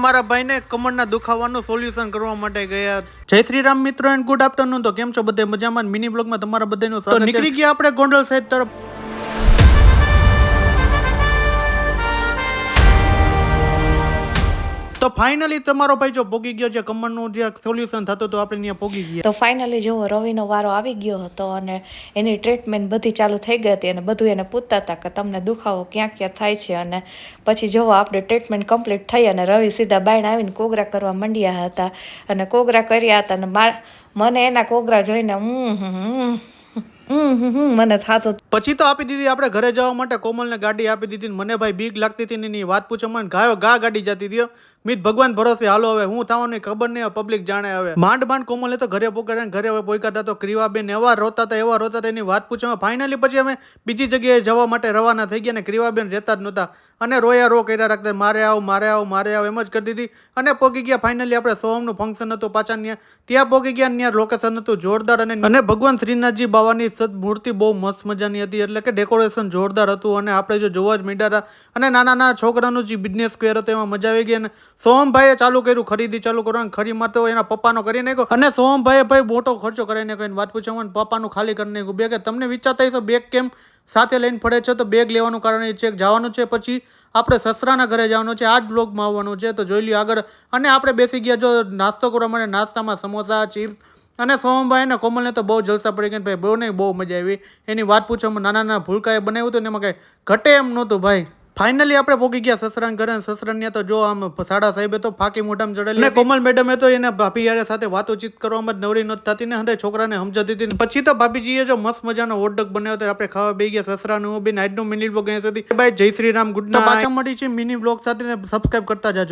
મારા ભાઈને કમરના દુખાવાનું સોલ્યુશન કરવા માટે ગયા. જય શ્રી રામ મિત્રો એન્ડ ગુડ આફ્ટરનૂન. તો કેમ છો બધે મજામાં? મિની બ્લોગમાં તમારા બધાનું સ્વાગત છે. નીકળી ગયા આપણે ગોંડલ સાઈડ તરફ. તો ફાઇનલી તમારો ભાઈ જો પોગી ગયો છે, કમરનું જે સોલ્યુશન થતું તો આપણે ત્યાં પોગી ગયા. તો ફાઇનલી જો રવિનો વારો આવી ગયો હતો અને એની ટ્રીટમેન્ટ બધી ચાલુ થઈ ગઈ હતી અને બધું એને પૂછતા હતા કે તમને દુખાવો ક્યાં ક્યાં થાય છે. અને પછી જોવો આપણે ટ્રીટમેન્ટ કમ્પ્લીટ થઈ અને રવિ સીધા બાયણ આવીને કોગરા કરવા માંડ્યા હતા અને કોગરા કર્યા હતા. અને મને એના કોગરા જોઈને મને થાતો. પછી તો આપી દીધી આપણે ઘરે જવા માટે કોમલને ગાડી આપી દીધી. મને ભાઈ બીક લાગતી હતી એની વાત પૂછો મને ગાડી જતી હતી. મીત ભગવાન ભરોસે હાલો હવે હું થવાની ખબર નહીં, પબ્લિક જાણે. હવે માંડ કોમલે તો ઘરે પોકાડ્યા, ઘરે હવે પોઈકાતા તો ક્રિવાબેન એવા રોતા હતા એની વાત પૂછો. ફાઇનલી પછી અમે બીજી જગ્યાએ જવા માટે રવાના થઈ ગયા ને ક્રિવાબેન રહેતા જ નહોતા અને રોયા રો કર્યા રાખતા, મારે આવ એમ જ કરી દીધી. અને પોગી ગયા ફાઇનલી આપણે સોમનું ફંક્શન હતું પાછા ત્યાં પોગી ગયા. ત્યાં લોકેશન હતું જોરદાર અને ભગવાન શ્રીનાથજી બાવાની મૂર્તિ બહુ મસ્ત મજાની હતી, એટલે કે ડેકોરેશન જોરદાર હતું. અને આપણે જો જોવા જ મીડા અને નાના છોકરાનું જે બિઝનેસ સ્ક્વેર હતો એમાં મજા આવી ગઈ. અને સોમભાઈએ ચાલુ કર્યું ખરીદી ચાલુ કરવાનું. ખરીમાં તો એના પપ્પાનો કરી નાખ્યો અને સોમભાઈએ ભાઈ મોટો ખર્ચો કરી નાખ્યો. વાત પૂછો મને પપ્પાનું ખાલી કરી નાખ્યું બેગ. તમને વિચારતા હશો બેગ કેમ સાથે લઈને ફરે છે? તો બેગ લેવાનું કારણ એ છે જવાનું છે પછી આપણે સસરાના ઘરે જવાનું છે. આ જ બ્લોગમાં આવવાનું છે તો જોઈ લ્યો આગળ. અને આપણે બેસી ગયા જો નાસ્તો કરવા માટે. નાસ્તામાં સમોસા, ચિપ્સ અને સોમભાઈ ને કોમલને તો બહુ જલસા પડી ગયા ભાઈ. બહુ મજા આવી એની વાત પૂછો. નાના ભૂલકાએ બનાવ્યું હતું ને એમાં કાંઈ ઘટે એમ નહોતું ભાઈ. ફાઇનલી આપણે પોગી ગયા સસરાના ઘરે. સસરાને તો જો આમ સાડા સાહેબે તો ફાંકી મોઢામાં ચડેલી ને કોમલ મેડમે તો એને ભાભી યાર સાથે વાતોચીત કરવામાં જ નવરી નહોતી થતી ને હંધે છોકરાને સમજાતી હતી. પછી તો ભાભીજીએ જો મસ્ત મજાનો ઓડક બનાવ્યો હતો. આપણે ખાવા બેસી ગયા સસરાનું બી. આજનું મિની બ્લોગ અહીંયા સુધી. બાય, જય શ્રી રામ, ગુડ નાઈટ. પાછા મળી છે મિની બ્લોગ સાથે. સબસ્ક્રાઇબ કરતા જાજો.